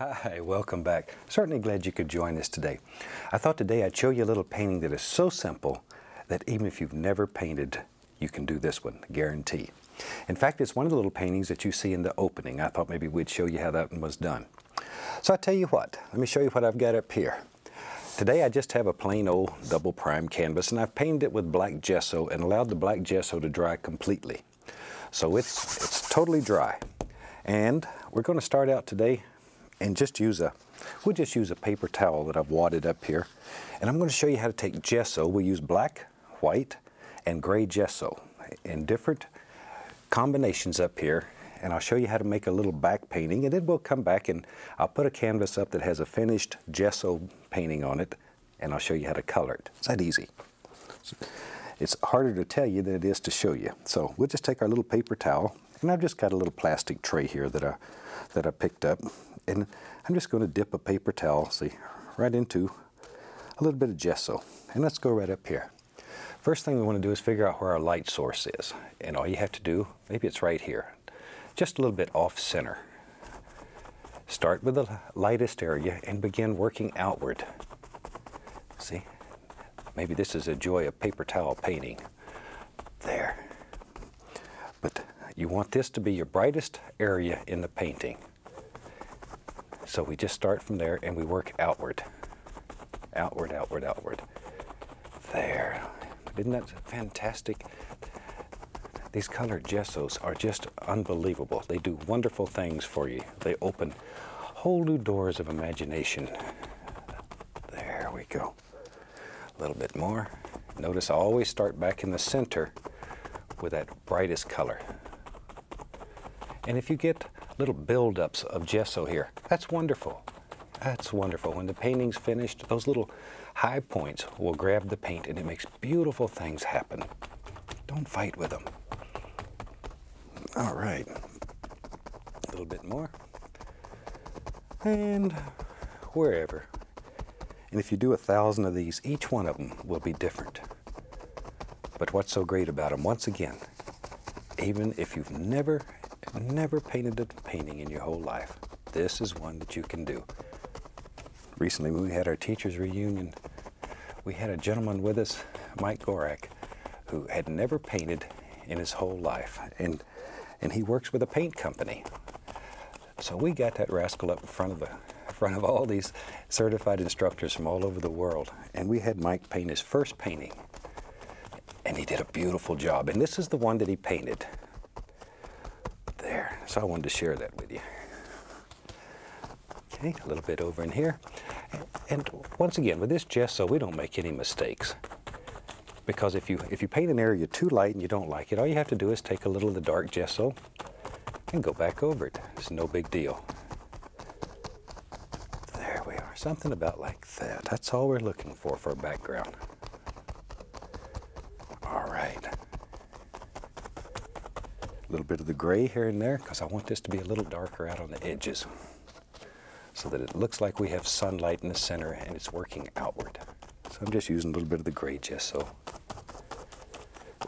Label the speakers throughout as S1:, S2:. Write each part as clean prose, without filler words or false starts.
S1: Hi, welcome back. Certainly glad you could join us today. I thought today I'd show you a little painting that is so simple that even if you've never painted, you can do this one, guarantee. In fact, it's one of the little paintings that you see in the opening. I thought maybe we'd show you how that one was done. So I tell you what, let me show you what I've got up here. Today I just have a plain old double prime canvas, and I've painted it with black gesso and allowed the black gesso to dry completely. So it's totally dry. And we're going to start out today and we'll just use a paper towel that I've wadded up here. And I'm going to show you how to take gesso. We'll use black, white, and gray gesso in different combinations up here. And I'll show you how to make a little back painting. And then we'll come back and I'll put a canvas up that has a finished gesso painting on it. And I'll show you how to color it. It's that easy. It's harder to tell you than it is to show you. So we'll just take our little paper towel. And I've just got a little plastic tray here that I picked up. And I'm just going to dip a paper towel, see, right into a little bit of gesso. And let's go right up here. First thing we want to do is figure out where our light source is. And all you have to do, maybe it's right here, just a little bit off center. Start with the lightest area and begin working outward. See, maybe this is a joy of paper towel painting. There. But you want this to be your brightest area in the painting. So we just start from there and we work outward. Outward, outward, outward. There. Isn't that fantastic? These colored gessos are just unbelievable. They do wonderful things for you. They open whole new doors of imagination. There we go. A little bit more. Notice I always start back in the center with that brightest color. And if you get little build-ups of gesso here, that's wonderful. That's wonderful. When the painting's finished, those little high points will grab the paint and it makes beautiful things happen. Don't fight with them. All right. A little bit more. And wherever. And if you do 1,000 of these, each one of them will be different. But what's so great about them, once again, even if you've never painted a painting in your whole life, this is one that you can do. Recently, when we had our teachers' reunion, we had a gentleman with us, Mike Gorak, who had never painted in his whole life, and he works with a paint company. So we got that rascal up in front of all these certified instructors from all over the world, and we had Mike paint his first painting, and he did a beautiful job. And this is the one that he painted. There. So I wanted to share that with you. Okay, a little bit over in here. And once again, with this gesso, we don't make any mistakes. Because if you paint an area too light and you don't like it, all you have to do is take a little of the dark gesso and go back over it. It's no big deal. There we are. Something about like that. That's all we're looking for a background. All right. A little bit of the gray here and there, because I want this to be a little darker out on the edges so that it looks like we have sunlight in the center and it's working outward. So I'm just using a little bit of the gray gesso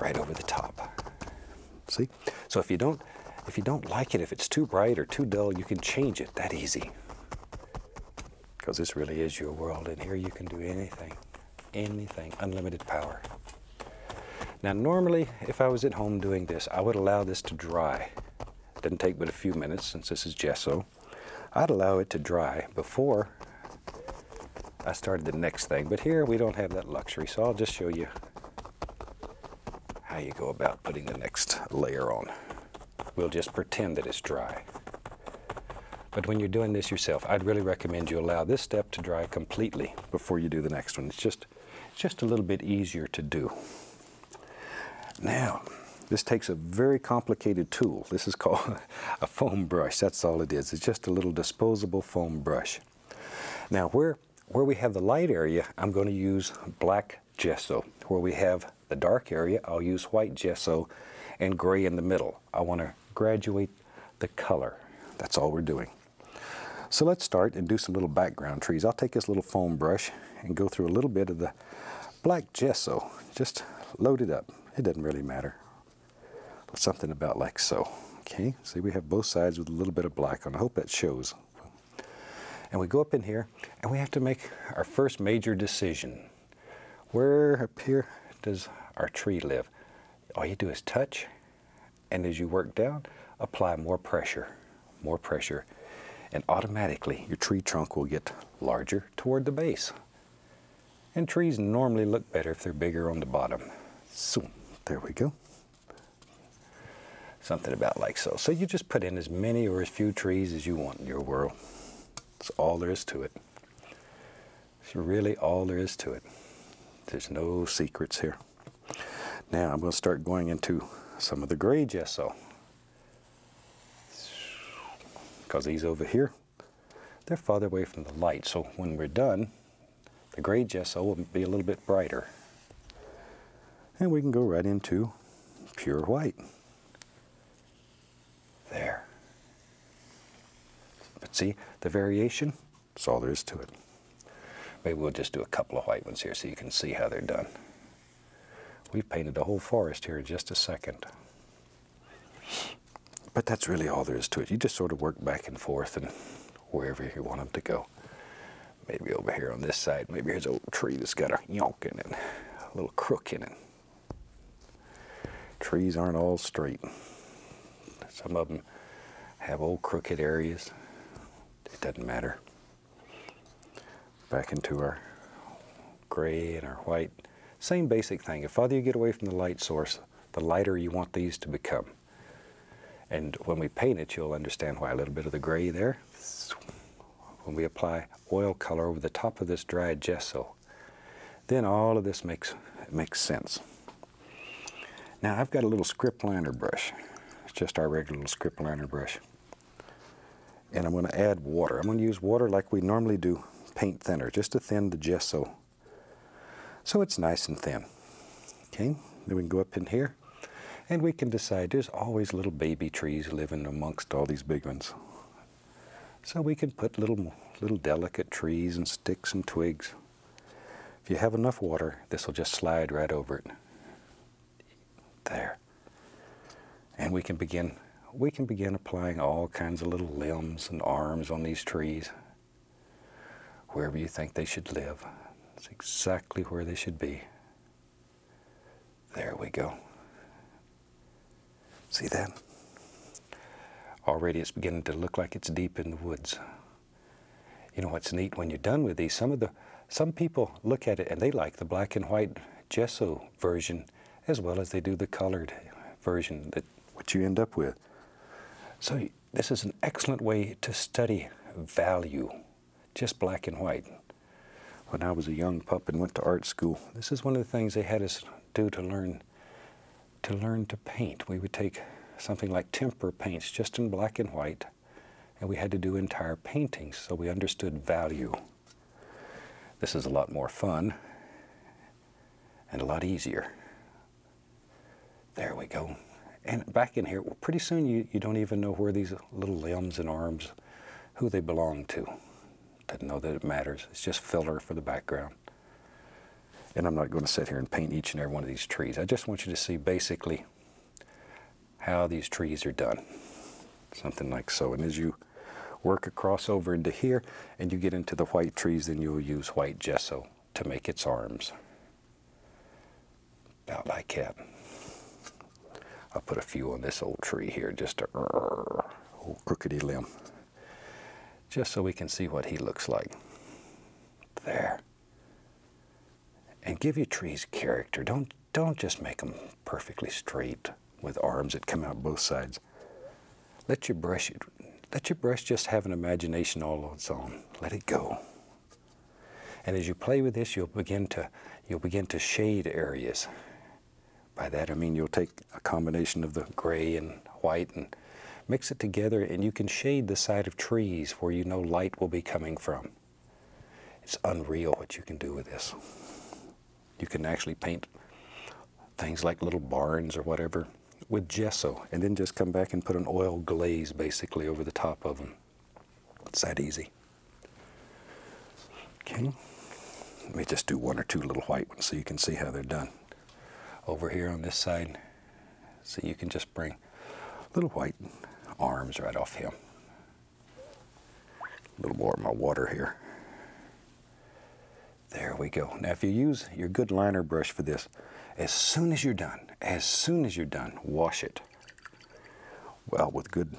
S1: right over the top. See? So if you don't like it, if it's too bright or too dull, you can change it that easy. Because this really is your world, and here you can do anything, unlimited power. Now normally, if I was at home doing this, I would allow this to dry. It doesn't take but a few minutes since this is gesso. I'd allow it to dry before I started the next thing. But here we don't have that luxury, so I'll just show you how you go about putting the next layer on. We'll just pretend that it's dry. But when you're doing this yourself, I'd really recommend you allow this step to dry completely before you do the next one. It's just a little bit easier to do. Now, this takes a very complicated tool. This is called a foam brush. That's all it is. It's just a little disposable foam brush. Now, where we have the light area, I'm going to use black gesso. Where we have the dark area, I'll use white gesso and gray in the middle. I want to graduate the color. That's all we're doing. So let's start and do some little background trees. I'll take this little foam brush and go through a little bit of the black gesso. Just load it up. It doesn't really matter. Something about like so. Okay, see we have both sides with a little bit of black on. I hope that shows. And we go up in here, and we have to make our first major decision. Where up here does our tree live? All you do is touch, and as you work down, apply more pressure, and automatically your tree trunk will get larger toward the base. And trees normally look better if they're bigger on the bottom. So, there we go. Something about like so. So you just put in as many or as few trees as you want in your world. That's all there is to it. It's really all there is to it. There's no secrets here. Now I'm going to start going into some of the gray gesso. Because these over here, they're farther away from the light. So when we're done, the gray gesso will be a little bit brighter. And we can go right into pure white. There. But see, the variation, that's all there is to it. Maybe we'll just do a couple of white ones here so you can see how they're done. We've painted the whole forest here in just a second. But that's really all there is to it. You just sort of work back and forth and wherever you want them to go. Maybe over here on this side, maybe here's an old tree that's got a yonk in it, a little crook in it. Trees aren't all straight. Some of them have old crooked areas. It doesn't matter. Back into our gray and our white. Same basic thing. The farther you get away from the light source, the lighter you want these to become. And when we paint it, you'll understand why. A little bit of the gray there. When we apply oil color over the top of this dried gesso, then all of this makes sense. Now I've got a little script liner brush. It's just our regular little script liner brush. And I'm going to add water. I'm going to use water like we normally do paint thinner, just to thin the gesso so it's nice and thin. Okay, then we can go up in here and we can decide there's always little baby trees living amongst all these big ones. So we can put little delicate trees and sticks and twigs. If you have enough water, this will just slide right over it. There. And we can begin applying all kinds of little limbs and arms on these trees. Wherever you think they should live. It's exactly where they should be. There we go. See that? Already it's beginning to look like it's deep in the woods. You know what's neat when you're done with these? Some people look at it and they like the black and white gesso version as well as they do the colored version, what you end up with. So this is an excellent way to study value, just black and white. When I was a young pup and went to art school, this is one of the things they had us do to learn to paint. We would take something like tempera paints just in black and white, and we had to do entire paintings, so we understood value. This is a lot more fun and a lot easier. There we go. And back in here, well, pretty soon you don't even know where these little limbs and arms, who they belong to. Doesn't know that it matters. It's just filler for the background. And I'm not going to sit here and paint each and every one of these trees. I just want you to see basically how these trees are done. Something like so. And as you work across over into here and you get into the white trees, then you'll use white gesso to make its arms. About like that. I'll put a few on this old tree here, just a old crookedy limb. Just so we can see what he looks like. There. And give your trees character. Don't just make them perfectly straight with arms that come out both sides. Let your brush just have an imagination all on its own. Let it go. And as you play with this, you'll begin to shade areas. By that I mean you'll take a combination of the gray and white and mix it together, and you can shade the side of trees where you know light will be coming from. It's unreal what you can do with this. You can actually paint things like little barns or whatever with gesso, and then just come back and put an oil glaze basically over the top of them. It's that easy. Okay, let me just do one or two little white ones so you can see how they're done. Over here on this side, so you can just bring little white arms right off him. A little more of my water here. There we go. Now if you use your good liner brush for this, as soon as you're done, wash it. Well, with good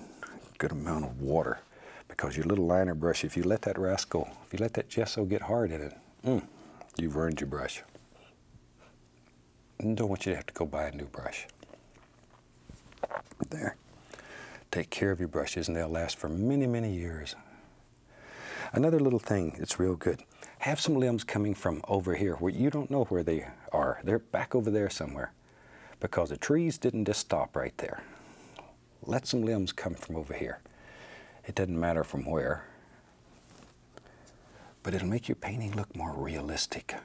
S1: amount of water. Because your little liner brush, if you let that rascal, if you let that gesso get hard in it, you've ruined your brush. And don't want you to have to go buy a new brush. There. Take care of your brushes and they'll last for many, many years. Another little thing that's real good. Have some limbs coming from over here where you don't know where they are. They're back over there somewhere. Because the trees didn't just stop right there. Let some limbs come from over here. It doesn't matter from where. But it'll make your painting look more realistic.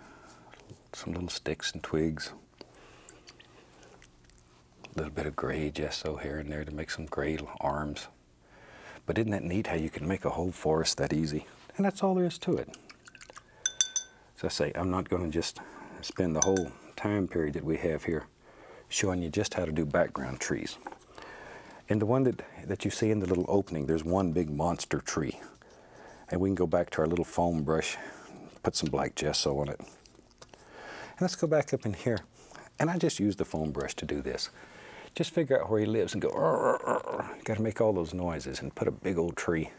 S1: Some little sticks and twigs. A little bit of gray gesso here and there to make some gray arms. But isn't that neat how you can make a whole forest that easy? And that's all there is to it. As I say, I'm not going to just spend the whole time period that we have here showing you just how to do background trees. And the one that you see in the little opening, there's one big monster tree. And we can go back to our little foam brush, put some black gesso on it. And let's go back up in here. And I just use the foam brush to do this. Just figure out where he lives and go, got to make all those noises and put a big old tree.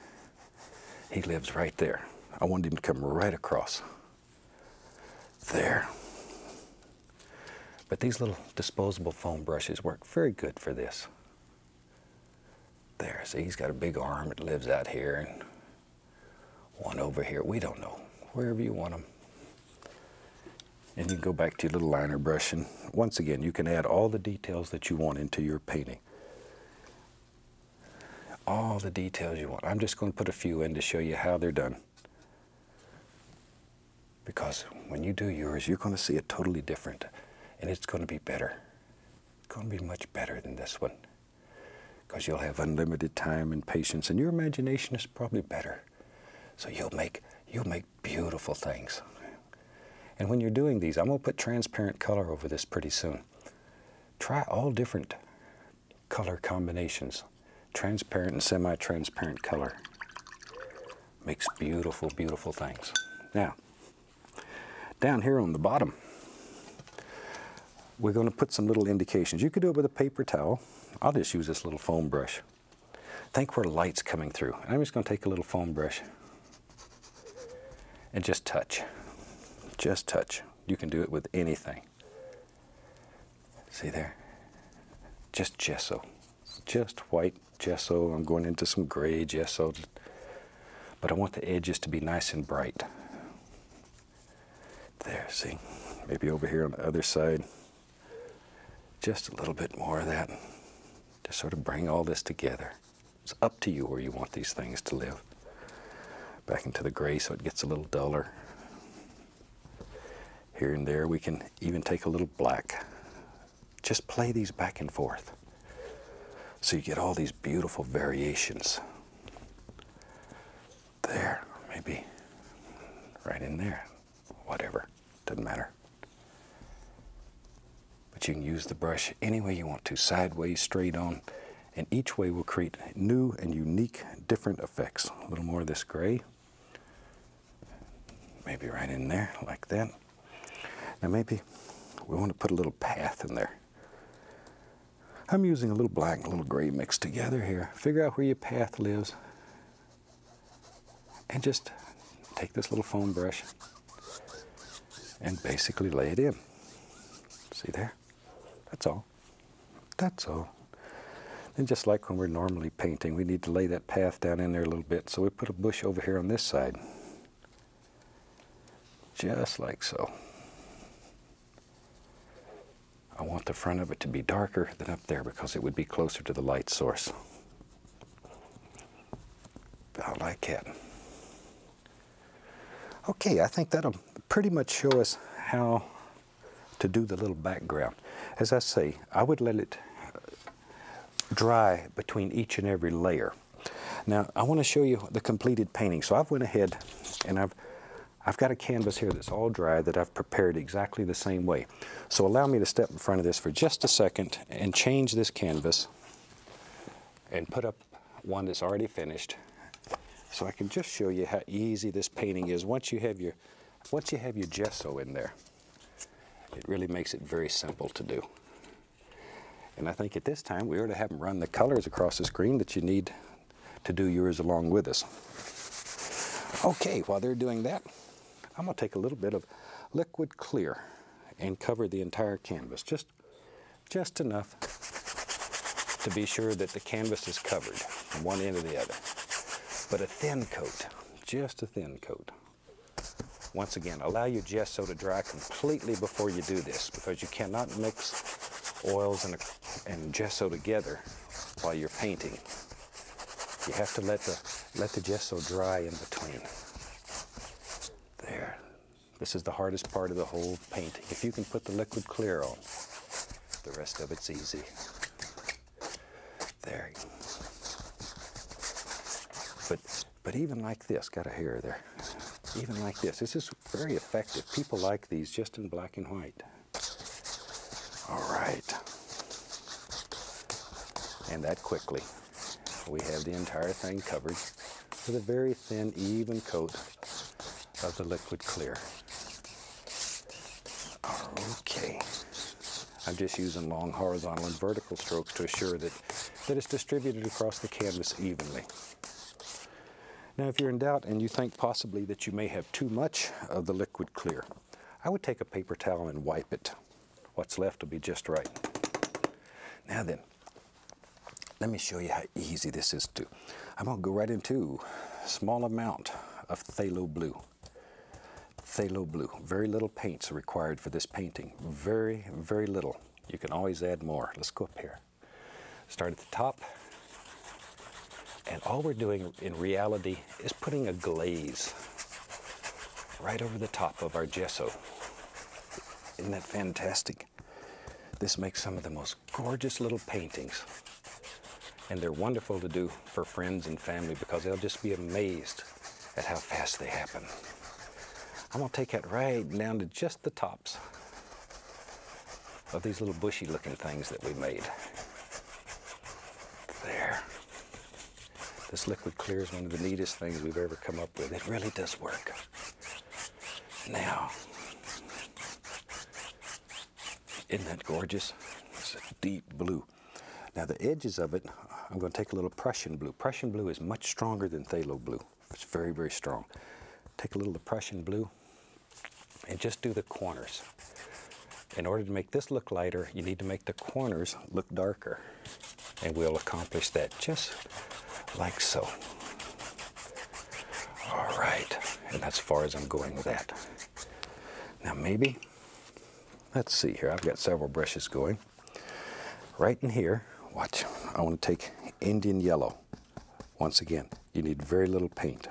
S1: He lives right there. I wanted him to come right across. There. But these little disposable foam brushes work very good for this. There, see, he's got a big arm that lives out here and one over here. We don't know, wherever you want them. And you can go back to your little liner brush and once again, you can add all the details that you want into your painting. All the details you want. I'm just going to put a few in to show you how they're done. Because when you do yours, you're going to see it totally different. And it's going to be better. It's going to be much better than this one. Because you'll have unlimited time and patience, and your imagination is probably better. So you'll make beautiful things. And when you're doing these, I'm going to put transparent color over this pretty soon. Try all different color combinations. Transparent and semi-transparent color makes beautiful, beautiful things. Now, down here on the bottom, we're going to put some little indications. You could do it with a paper towel. I'll just use this little foam brush. Think where light's coming through. I'm just going to take a little foam brush and just touch. Just touch. You can do it with anything. See there? Just gesso. Just white gesso. I'm going into some gray gesso. But I want the edges to be nice and bright. There, see? Maybe over here on the other side. Just a little bit more of that. To sort of bring all this together. It's up to you where you want these things to live. Back into the gray so it gets a little duller. Here and there we can even take a little black. Just play these back and forth. So you get all these beautiful variations. There, maybe right in there. Whatever, doesn't matter. But you can use the brush any way you want to, sideways, straight on, and each way will create new and unique, different effects. A little more of this gray. Maybe right in there, like that. Now maybe we want to put a little path in there. I'm using a little black and a little gray mixed together here. Figure out where your path lives. And just take this little foam brush and basically lay it in. See there? That's all. That's all. And just like when we're normally painting, we need to lay that path down in there a little bit. So we put a bush over here on this side. Just like so. I want the front of it to be darker than up there because it would be closer to the light source. About like that. Okay, I think that'll pretty much show us how to do the little background. As I say, I would let it dry between each and every layer. Now, I want to show you the completed painting. So I've went ahead and I've got a canvas here that's all dry that I've prepared exactly the same way. So allow me to step in front of this for just a second and change this canvas and put up one that's already finished. So I can just show you how easy this painting is. Once you have your gesso in there, it really makes it very simple to do. And I think at this time we ought to have them run the colors across the screen that you need to do yours along with us. Okay, while they're doing that, I'm going to take a little bit of liquid clear and cover the entire canvas, just enough to be sure that the canvas is covered from one end to the other. But a thin coat, just a thin coat. Once again, allow your gesso to dry completely before you do this, because you cannot mix oils and gesso together while you're painting. You have to let the gesso dry in between. There. This is the hardest part of the whole painting. If you can put the liquid clear on, the rest of it's easy. There. But even like this, got a hair there. Even like this is very effective. People like these just in black and white. All right. And that quickly. We have the entire thing covered with a very thin, even coat of the liquid clear. Okay. I'm just using long horizontal and vertical strokes to assure that it's distributed across the canvas evenly. Now, if you're in doubt and you think possibly that you may have too much of the liquid clear, I would take a paper towel and wipe it. What's left will be just right. Now then, let me show you how easy this is to do. I'm going to go right into a small amount of phthalo blue. Phthalo blue. Very little paints are required for this painting. Very, very little. You can always add more. Let's go up here. Start at the top. And all we're doing in reality is putting a glaze right over the top of our gesso. Isn't that fantastic? This makes some of the most gorgeous little paintings. And they're wonderful to do for friends and family because they'll just be amazed at how fast they happen. I'm going to take that right down to just the tops of these little bushy looking things that we made. There. This liquid clear is one of the neatest things we've ever come up with. It really does work. Now, isn't that gorgeous? It's a deep blue. Now the edges of it, I'm going to take a little Prussian blue. Prussian blue is much stronger than phthalo blue. It's very, very strong. Take a little of the Prussian blue and just do the corners. In order to make this look lighter, you need to make the corners look darker. And we'll accomplish that just like so. All right, and that's as far as I'm going with that. Now maybe, let's see here, I've got several brushes going. Right in here, watch, I want to take Indian yellow. Once again, you need very little paint.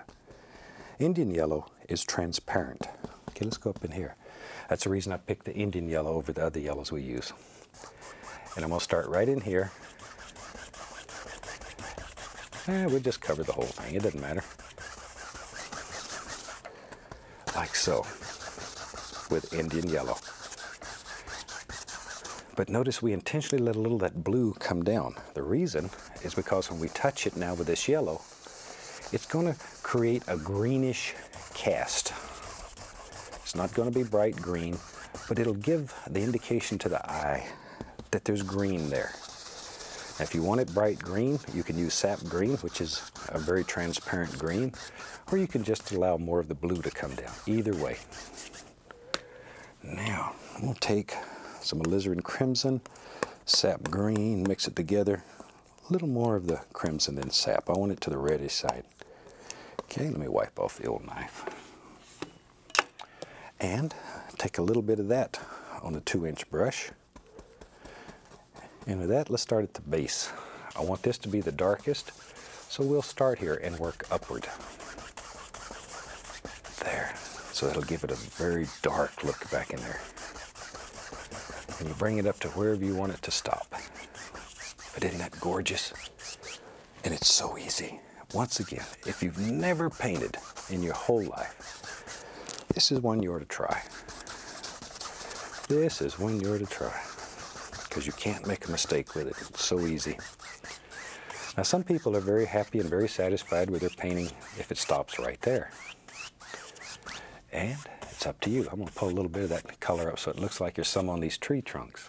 S1: Indian yellow is transparent. Okay, let's go up in here. That's the reason I picked the Indian yellow over the other yellows we use. And I'm going to start right in here. We'll just cover the whole thing, it doesn't matter. Like so, with Indian yellow. But notice we intentionally let a little of that blue come down. The reason is because when we touch it now with this yellow, it's going to create a greenish cast. It's not going to be bright green, but it'll give the indication to the eye that there's green there. Now, if you want it bright green, you can use sap green, which is a very transparent green, or you can just allow more of the blue to come down. Either way. Now, we'll take some alizarin crimson, sap green, mix it together. A little more of the crimson than sap. I want it to the reddish side. Okay, let me wipe off the old knife. And take a little bit of that on a 2-inch brush. And with that, let's start at the base. I want this to be the darkest, so we'll start here and work upward. There. So that'll give it a very dark look back in there. And you bring it up to wherever you want it to stop. But isn't that gorgeous? And it's so easy. Once again, if you've never painted in your whole life, this is one you ought to try. This is one you ought to try. Because you can't make a mistake with it. It's so easy. Now some people are very happy and very satisfied with their painting if it stops right there. And it's up to you. I'm going to pull a little bit of that color up so it looks like there's some on these tree trunks.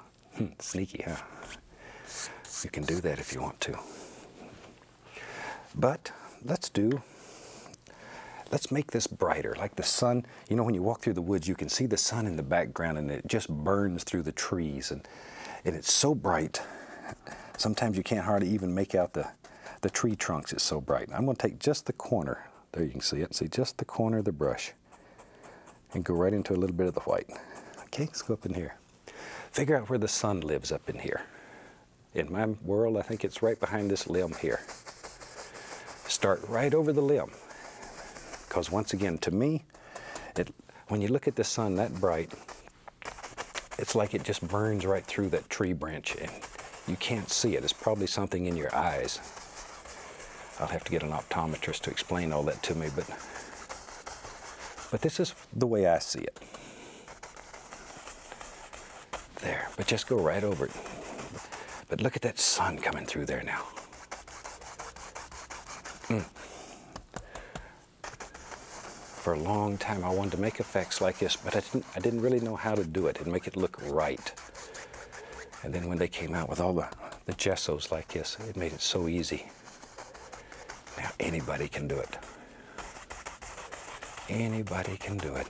S1: Sneaky, huh? You can do that if you want to. But let's make this brighter, like the sun. You know, when you walk through the woods, you can see the sun in the background and it just burns through the trees. And it's so bright. Sometimes you can't hardly even make out the tree trunks. It's so bright. I'm going to take just the corner. There you can see it. See just the corner of the brush. And go right into a little bit of the white. Okay, let's go up in here. Figure out where the sun lives up in here. In my world, I think it's right behind this limb here. Start right over the limb. Because once again, to me, when you look at the sun that bright, it's like it just burns right through that tree branch and you can't see it. It's probably something in your eyes. I'll have to get an optometrist to explain all that to me, but this is the way I see it. There, but just go right over it. But look at that sun coming through there now. For a long time I wanted to make effects like this, but I didn't really know how to do it and make it look right. And then when they came out with all the gessos like this, it made it so easy. Now anybody can do it. Anybody can do it.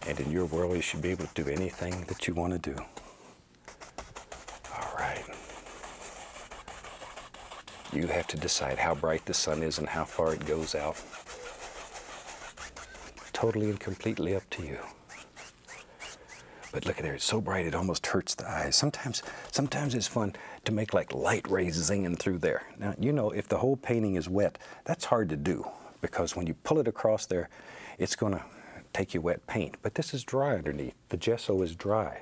S1: And in your world, you should be able to do anything that you want to do. All right. You have to decide how bright the sun is and how far it goes out. Totally and completely up to you. But look at there, it's so bright it almost hurts the eyes. Sometimes it's fun to make like light rays zinging through there. Now, you know, if the whole painting is wet, that's hard to do because when you pull it across there, it's going to take you wet paint. But this is dry underneath. The gesso is dry.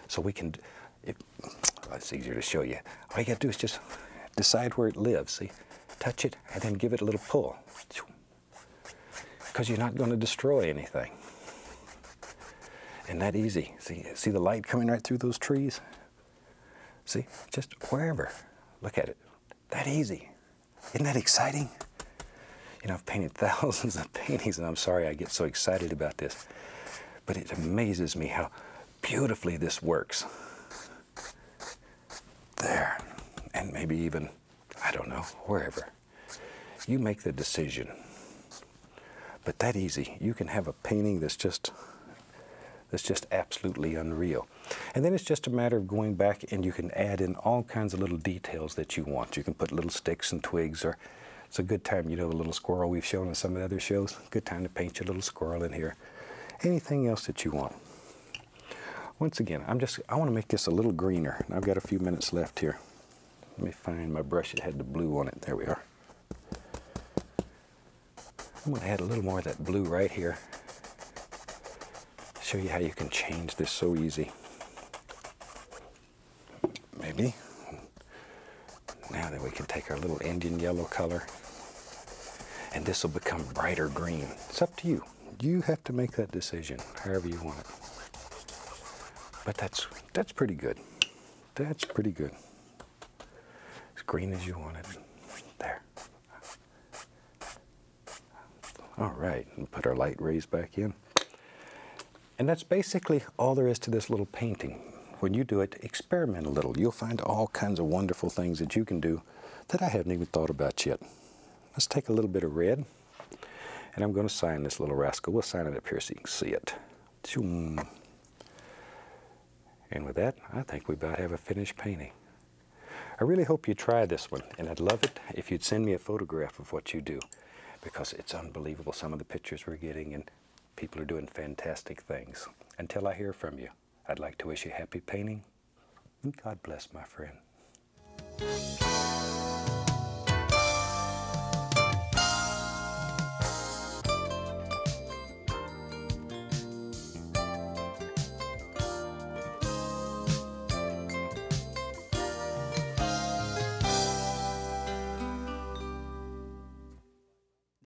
S1: So we can, it's easier to show you. All you got to do is just decide where it lives. See, touch it and then give it a little pull. Because you're not going to destroy anything. And that easy. See the light coming right through those trees? See, just wherever. Look at it. That easy. Isn't that exciting? You know, I've painted thousands of paintings, and I'm sorry I get so excited about this. But it amazes me how beautifully this works. There. And maybe even, I don't know, wherever. You make the decision. But that easy. You can have a painting that's just absolutely unreal. And then it's just a matter of going back and you can add in all kinds of little details that you want. You can put little sticks and twigs, or it's a good time, you know, the little squirrel we've shown in some of the other shows. Good time to paint your little squirrel in here. Anything else that you want. Once again, I want to make this a little greener. I've got a few minutes left here. Let me find my brush that had the blue on it. There we are. I'm going to add a little more of that blue right here. Show you how you can change this so easy. Maybe. Now then we can take our little Indian yellow color and this will become brighter green. It's up to you. You have to make that decision, however you want it. But that's pretty good. That's pretty good. As green as you want it. There. All right, and put our light rays back in. And that's basically all there is to this little painting. When you do it, experiment a little. You'll find all kinds of wonderful things that you can do that I haven't even thought about yet. Let's take a little bit of red, and I'm going to sign this little rascal. We'll sign it up here so you can see it. And with that, I think we about have a finished painting. I really hope you try this one, and I'd love it if you'd send me a photograph of what you do, because it's unbelievable some of the pictures we're getting, and people are doing fantastic things. Until I hear from you, I'd like to wish you happy painting, and God bless, my friend.